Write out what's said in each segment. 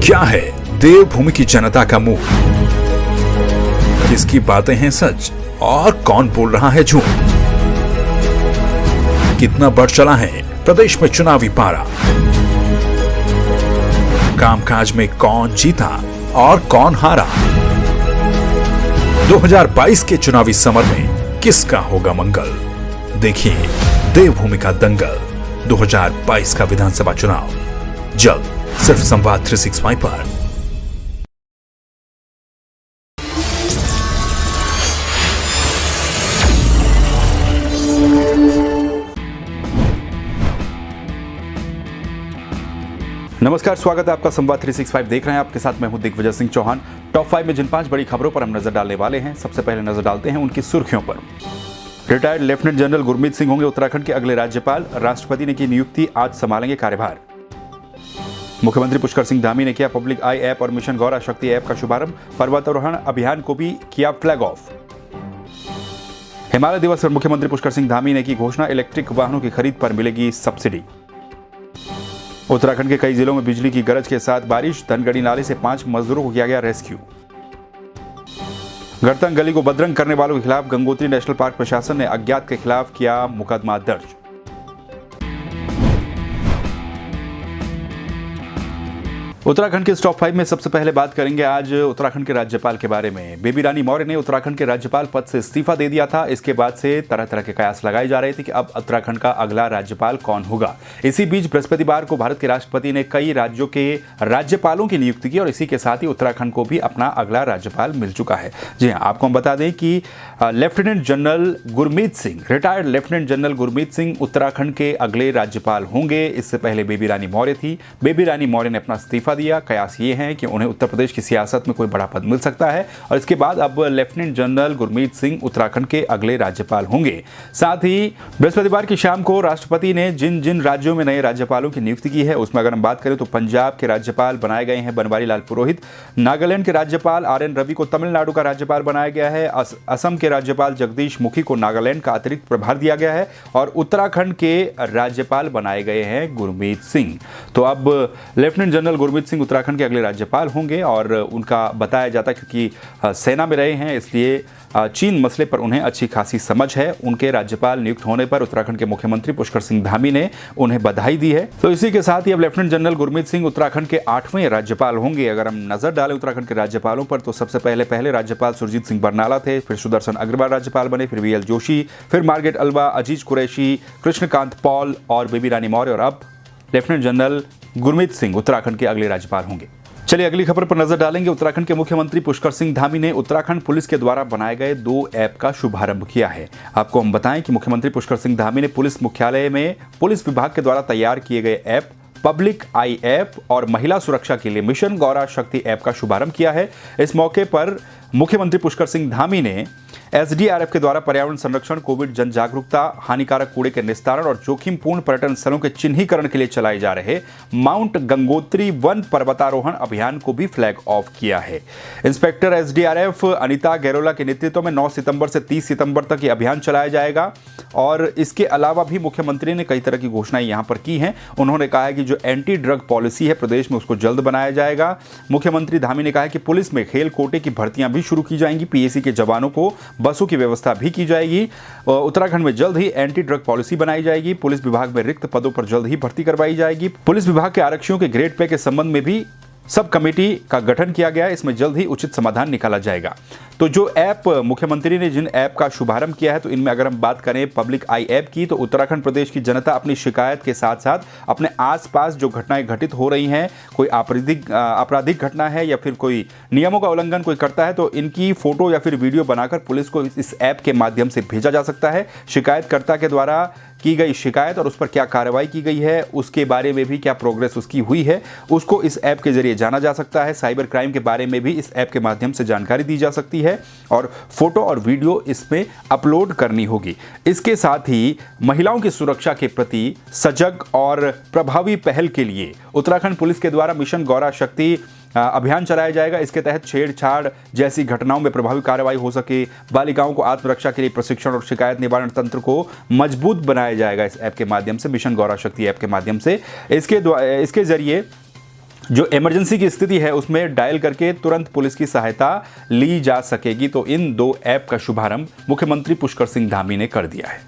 क्या है देवभूमि की जनता का मुंह, किसकी बातें हैं सच और कौन बोल रहा है झूठ, कितना बढ़ चला है प्रदेश में चुनावी पारा, कामकाज में कौन जीता और कौन हारा, 2022 के चुनावी समर में किसका होगा मंगल। देखिए देवभूमि का दंगल 2022 का विधानसभा चुनाव जल्द सिर्फ संवाद 365 पर। नमस्कार, स्वागत है आपका संवाद 365 देख रहे हैं। आपके साथ मैं हूं दिग्विजय सिंह चौहान। टॉप 5 में जिन 5 बड़ी खबरों पर हम नजर डालने वाले हैं, सबसे पहले नजर डालते हैं उनकी सुर्खियों पर। Retired lieutenant general Gurmeet Singh होंगे उत्तराखंड के अगले राज्यपाल, राष्ट्रपति ने की नियुक्ति, आज संभालेंगे कार्यभार। मुख्यमंत्री पुष्कर सिंह धामी ने किया पब्लिक आई ऐप और मिशन गौरा शक्ति ऐप का शुभारंभ, पर्वतारोहण अभियान को भी किया फ्लैग ऑफ। हिमालय दिवस पर मुख्यमंत्री पुष्कर सिंह धामी ने की घोषणा, इलेक्ट्रिक वाहनों की खरीद पर मिलेगी सब्सिडी। उत्तराखंड के कई जिलों में बिजली की गरज के साथ बारिश, धनगढ़ी नाले से 5 मजदूरों को किया गया रेस्क्यू। गढ़तंग गली को बदरंग करने वालों के खिलाफ गंगोत्री नेशनल पार्क प्रशासन ने अज्ञात के खिलाफ किया मुकदमा दर्ज। उत्तराखंड के टॉप 5 में सबसे पहले बात करेंगे आज उत्तराखंड के राज्यपाल के बारे में। बेबी रानी मौर्य ने उत्तराखंड के राज्यपाल पद से इस्तीफा दे दिया था। इसके बाद से तरह तरह के कयास लगाए जा रहे थे कि अब उत्तराखंड का अगला राज्यपाल कौन होगा। इसी बीच बृहस्पतिवार को भारत के राष्ट्रपति ने कई राज्यों के राज्यपालों की नियुक्ति की और इसी के साथ ही उत्तराखंड को भी अपना अगला राज्यपाल मिल चुका है। जी हाँ, आपको हम बता दें कि lieutenant general Gurmeet Singh, retired lieutenant general Gurmeet Singh Uttarakhand के अगले राज्यपाल होंगे। इससे पहले बेबी रानी मौर्य थी। बेबी रानी मौर्य ने अपना इस्तीफा दिया। कयास ये है कि उन्हें उत्तर प्रदेश की सियासत में कोई बड़ा पद मिल सकता है और इसके बाद अब लेफ्टिनेंट जनरल गुरमीत सिंह उत्तराखंड के अगले राज्यपाल होंगे। साथ ही बृहस्पतिवार की शाम को राष्ट्रपति ने जिन जिन राज्यों में नए राज्यपालों की नियुक्ति की है उसमें अगर हम बात करें तो पंजाब के राज्यपाल बनाए गए हैं बनवारी लाल पुरोहित, नागालैंड के राज्यपाल RN रवि को तमिलनाडु का राज्यपाल बनाया गया है, असम के राज्यपाल जगदीश मुखी को नागालैंड का अतिरिक्त प्रभार दिया गया है और उत्तराखंड के राज्यपाल बनाए गए हैं गुरमीत सिंह। तो अब लेफ्टिनेंट जनरल गुरमीत सिंह उत्तराखंड के अगले राज्यपाल होंगे और उनका बताया जाता है क्योंकि सेना में रहे हैं इसलिए चीन मसले पर उन्हें अच्छी खासी समझ है। उनके राज्यपाल नियुक्त होने पर उत्तराखंड के मुख्यमंत्री पुष्कर सिंह धामी ने उन्हें बधाई दी है। तो इसी के साथ ही अब लेफ्टिनेंट जनरल गुरमीत सिंह उत्तराखंड के 8वें राज्यपाल होंगे। अगर हम नजर डालें उत्तराखंड के राज्यपालों पर तो सबसे पहले राज्यपाल सुरजीत सिंह बरनाला थे, फिर सुदर्शन अग्रवाल राज्यपाल बने, फिर VL जोशी, फिर मार्गरेट अल्वा, अजीज कुरैशी, कृष्णकांत पॉल और बेबी रानी मौर्य और अब लेफ्टिनेंट जनरल गुरमीत सिंह उत्तराखंड के अगले राज्यपाल होंगे। चलिए अगली खबर पर नजर डालेंगे। उत्तराखंड के मुख्यमंत्री पुष्कर सिंह धामी ने उत्तराखंड पुलिस के द्वारा बनाए गए 2 ऐप का शुभारंभ किया है। आपको हम बताएं कि मुख्यमंत्री पुष्कर सिंह धामी ने पुलिस मुख्यालय में पुलिस विभाग के द्वारा तैयार किए गए ऐप पब्लिक आई ऐप और महिला सुरक्षा के लिए मिशन गौरा शक्ति ऐप का शुभारंभ किया है। इस मौके पर मुख्यमंत्री पुष्कर सिंह धामी ने SDRF के द्वारा पर्यावरण संरक्षण, कोविड जन जागरूकता, हानिकारक कूड़े के निस्तारण और जोखिमपूर्ण पर्यटन स्थलों के चिन्हीकरण के लिए चलाए जा रहे माउंट गंगोत्री वन पर्वतारोहण अभियान को भी फ्लैग ऑफ किया है। इंस्पेक्टर SDRF अनिता गैरोला के नेतृत्व में 9 सितंबर से 30 सितंबर तक ये अभियान चलाया जाएगा और इसके अलावा भी मुख्यमंत्री ने कई तरह की घोषणाएं यहां पर की हैं। उन्होंने कहा है कि जो एंटी ड्रग पॉलिसी है प्रदेश में उसको जल्द बनाया जाएगा। मुख्यमंत्री धामी ने कहा है कि पुलिस में खेल कोटे की भर्तियां भी शुरू की जाएंगी, PAC के जवानों को बसों की व्यवस्था भी की जाएगी। उत्तराखंड में जल्द ही एंटी ड्रग पॉलिसी बनाई जाएगी। पुलिस विभाग में रिक्त पदों पर जल्द ही भर्ती करवाई जाएगी। पुलिस विभाग के आरक्षियों के ग्रेड पे के संबंध में भी सब कमेटी का गठन किया गया है। इसमें जल्द ही उचित समाधान निकाला जाएगा। तो जो ऐप मुख्यमंत्री ने जिन ऐप का शुभारंभ किया है तो इनमें अगर हम बात करें पब्लिक आई ऐप की तो उत्तराखंड प्रदेश की जनता अपनी शिकायत के साथ साथ अपने आसपास जो घटनाएं घटित हो रही हैं, कोई आपराधिक घटना है या फिर कोई नियमों का उल्लंघन कोई करता है तो इनकी फोटो या फिर वीडियो बनाकर पुलिस को इस ऐप के माध्यम से भेजा जा सकता है। शिकायतकर्ता के द्वारा की गई शिकायत और उस पर क्या कार्रवाई की गई है, उसके बारे में भी क्या प्रोग्रेस उसकी हुई है, उसको इस ऐप के जरिए जाना जा सकता है। साइबर क्राइम के बारे में भी इस ऐप के माध्यम से जानकारी दी जा सकती है और फोटो और वीडियो इसमें अपलोड करनी होगी। इसके साथ ही महिलाओं की सुरक्षा के प्रति सजग और प्रभावी पहल के लिए उत्तराखंड पुलिस के द्वारा मिशन गौरा शक्ति अभियान चलाया जाएगा। इसके तहत छेड़छाड़ जैसी घटनाओं में प्रभावी कार्रवाई हो सके, बालिकाओं को आत्मरक्षा के लिए प्रशिक्षण और शिकायत निवारण तंत्र को मजबूत बनाया जाएगा इस ऐप के माध्यम से, मिशन गौरा शक्ति ऐप के माध्यम से। इसके जरिए जो इमरजेंसी की स्थिति है उसमें डायल करके तुरंत पुलिस की सहायता ली जा सकेगी। तो इन 2 ऐप का शुभारंभ मुख्यमंत्री पुष्कर सिंह धामी ने कर दिया है।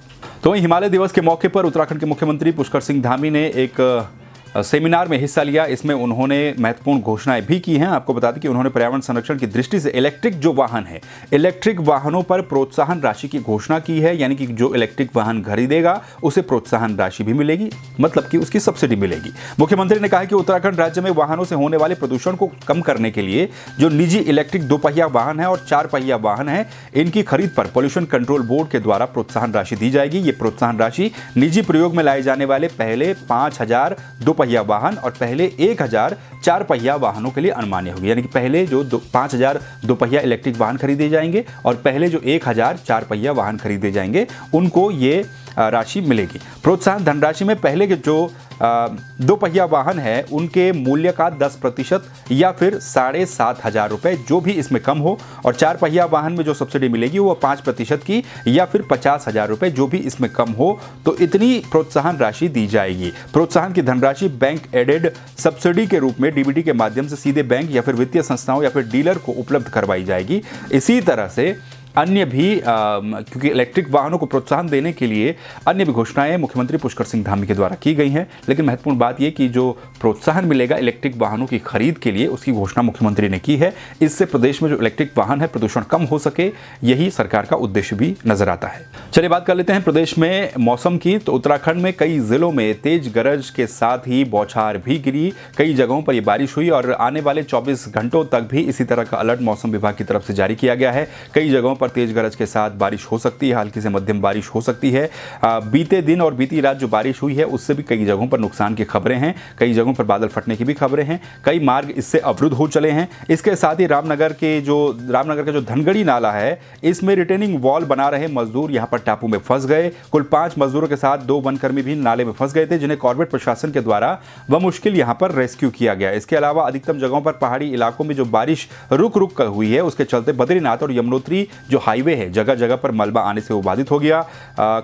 तो हिमालय दिवस के मौके पर उत्तराखंड के मुख्यमंत्री पुष्कर सिंह धामी ने एक सेमिनार में हिस्सा लिया। इसमें उन्होंने महत्वपूर्ण घोषणाएं भी की हैं। आपको बता दें कि उन्होंने पर्यावरण संरक्षण की दृष्टि से इलेक्ट्रिक जो वाहन है, इलेक्ट्रिक वाहनों पर प्रोत्साहन राशि की घोषणा की है। यानी कि जो इलेक्ट्रिक वाहन खरीदेगा उसे प्रोत्साहन राशि भी मिलेगी, मतलब कि उसकी सब्सिडी मिलेगी। मुख्यमंत्री ने कहा कि उत्तराखंड राज्य में वाहनों से होने वाले प्रदूषण को कम करने के लिए जो निजी इलेक्ट्रिक 2 पहिया वाहन है और 4 पहिया वाहन है, इनकी खरीद पर पॉल्यूशन कंट्रोल बोर्ड के द्वारा प्रोत्साहन राशि दी जाएगी। ये प्रोत्साहन राशि निजी प्रयोग में लाए जाने वाले पहले 5000 2 पहिया वाहन और पहले 1000 4 पहिया वाहनों के लिए अनुमान्य होगी। यानी कि पहले जो 5000 2 पहिया इलेक्ट्रिक वाहन खरीदे जाएंगे और पहले जो 1000 4 पहिया वाहन खरीदे जाएंगे उनको ये राशि मिलेगी। प्रोत्साहन धनराशि में पहले के जो 2 पहिया वाहन है उनके मूल्य का 10% या फिर 7500 रुपए जो भी इसमें कम हो, और 4 पहिया वाहन में जो सब्सिडी मिलेगी वो 5% की या फिर 50,000 रुपए जो भी इसमें कम हो। तो इतनी प्रोत्साहन राशि दी जाएगी। प्रोत्साहन की धनराशि बैंक एडेड सब्सिडी के रूप में डीबीटी के माध्यम से सीधे बैंक या फिर वित्तीय संस्थाओं या फिर डीलर को उपलब्ध करवाई जाएगी। इसी तरह से अन्य भी क्योंकि इलेक्ट्रिक वाहनों को प्रोत्साहन देने के लिए अन्य भी घोषणाएं मुख्यमंत्री पुष्कर सिंह धामी के द्वारा की गई हैं। लेकिन महत्वपूर्ण बात यह कि जो प्रोत्साहन मिलेगा इलेक्ट्रिक वाहनों की खरीद के लिए, उसकी घोषणा मुख्यमंत्री ने की है। इससे प्रदेश में जो इलेक्ट्रिक वाहन है प्रदूषण कम हो सके, यही सरकार का उद्देश्य भी नजर आता है। चलिए बात कर लेते हैं प्रदेश में मौसम की। तो उत्तराखंड में कई जिलों में तेज गरज के साथ ही बौछार भी गिरी। कई जगहों पर यह बारिश हुई और आने वाले 24 घंटों तक भी इसी तरह का अलर्ट मौसम विभाग की तरफ से जारी किया गया है। कई जगहों पर तेज गरज के साथ बारिश हो सकती है, हल्की से मध्यम बारिश हो सकती है। बीते दिन और बीती रात जो बारिश हुई है उससे भी कई जगहों पर नुकसान की खबरें हैं। कई जगहों पर बादल फटने की भी खबरें हैं। कई मार्ग इससे अवरुद्ध हो चले हैं। इसके साथ ही रामनगर का जो धनगढ़ी नाला है, इसमें रिटेनिंग वॉल बना रहे मजदूर यहां पर टापू में फंस गए। कुल 5 मजदूरों के साथ 2 वनकर्मी भी नाले में फंस गए थे, जिन्हें कॉर्बेट प्रशासन के द्वारा बमुश्किल यहां पर रेस्क्यू किया गया। इसके अलावा अधिकतम जगहों पर पहाड़ी इलाकों में जो बारिश रुक रुक कर हुई है उसके चलते बद्रीनाथ और यमुनोत्री जो हाईवे है, जगह जगह पर मलबा आने से वो बाधित हो गया।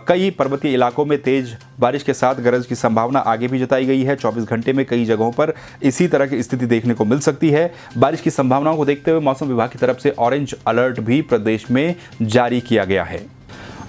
कई पर्वतीय इलाकों में तेज बारिश के साथ गरज की संभावना आगे भी जताई गई है। 24 घंटे में कई जगहों पर इसी तरह की स्थिति देखने को मिल सकती है। बारिश की संभावनाओं को देखते हुए मौसम विभाग की तरफ से ऑरेंज अलर्ट भी प्रदेश में जारी किया गया है।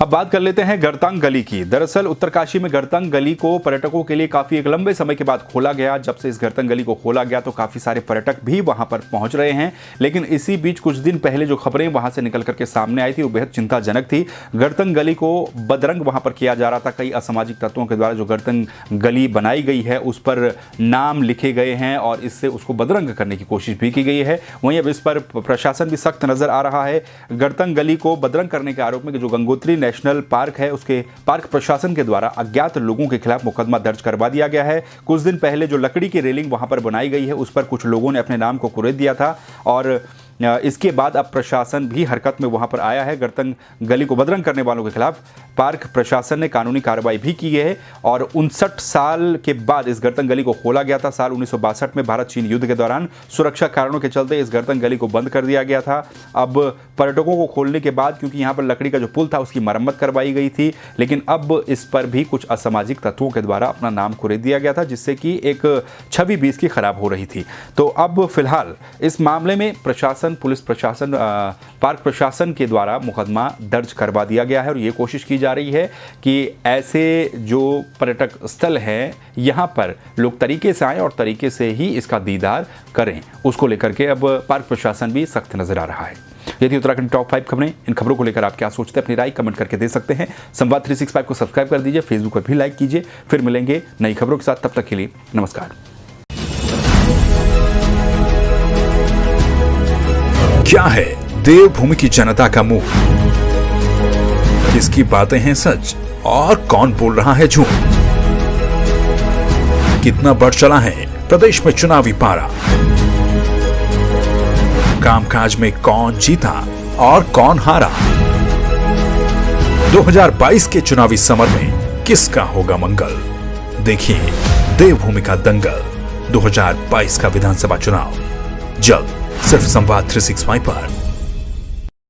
अब बात कर लेते हैं गरतंग गली की। दरअसल उत्तरकाशी में गरतंग गली को पर्यटकों के लिए काफी एक लंबे समय के बाद खोला गया। जब से इस गरतंग गली को खोला गया तो काफी सारे पर्यटक भी वहां पर पहुंच रहे हैं। लेकिन इसी बीच कुछ दिन पहले जो खबरें वहां से निकल करके सामने आई थी वो बेहद चिंताजनक थी। गरतंग गली को बदरंग वहां पर किया जा रहा था। कई असामाजिक तत्वों के द्वारा जो गरतंग गली बनाई गई है उस पर नाम लिखे गए हैं और इससे उसको बदरंग करने की कोशिश भी की गई है। वहीं अब इस पर प्रशासन भी सख्त नजर आ रहा है। गरतंग गली को बदरंग करने के आरोप में जो गंगोत्री नेशनल पार्क है उसके पार्क प्रशासन के द्वारा अज्ञात लोगों के खिलाफ मुकदमा दर्ज करवा दिया गया है। कुछ दिन पहले जो लकड़ी की रेलिंग वहां पर बनाई गई है उस पर कुछ लोगों ने अपने नाम को कुरेद दिया था और इसके बाद अब प्रशासन भी हरकत में वहां पर आया है। गरतंग गली को बदरंग करने वालों के खिलाफ पार्क प्रशासन ने कानूनी कार्रवाई भी की है और 59 साल के बाद इस गरतंग गली को खोला गया था। साल 1962 में भारत चीन युद्ध के दौरान सुरक्षा कारणों के चलते इस गरतंग गली को बंद कर दिया गया था। अब पर्यटकों को खोलने के बाद क्योंकि यहाँ पर लकड़ी का जो पुल था उसकी मरम्मत करवाई गई थी, लेकिन अब इस पर भी कुछ असामाजिक तत्वों के द्वारा अपना नाम कुरेद दिया गया था, जिससे कि एक छवि भी इसकी खराब हो रही थी। तो अब फिलहाल इस मामले में प्रशासन, पुलिस प्रशासन, पार्क प्रशासन के द्वारा मुकदमा दर्ज करवा दिया गया है और ये कोशिश की जा रही है कि ऐसे जो पर्यटक स्थल हैं यहाँ पर लोग तरीके से आएं और तरीके से ही इसका दीदार करें। उसको लेकर के अब पार्क प्रशासन भी सख्त नजर आ रहा है। यदि उत्तराखंड टॉप 5 खबरें, इन खबरों को लेकर आप क्या सोचते हैं, अपनी राय कमेंट करके दे सकते हैं। संवाद 365 को सब्सक्राइब कर दीजिए, फेसबुक पर भी लाइक कीजिए। फिर मिलेंगे नई खबरों के साथ, तब तक के लिए नमस्कार। क्या है देवभूमि की जनता का मुंह, किसकी बातें हैं सच और कौन बोल रहा है झूठ, कितना बढ़ चला है प्रदेश में चुनावी पारा, कामकाज में कौन जीता और कौन हारा, 2022 के चुनावी समर में किसका होगा मंगल। देखिए देवभूमि का दंगल 2022 का विधानसभा चुनाव जल्द सिर्फ संवाद 365 पर।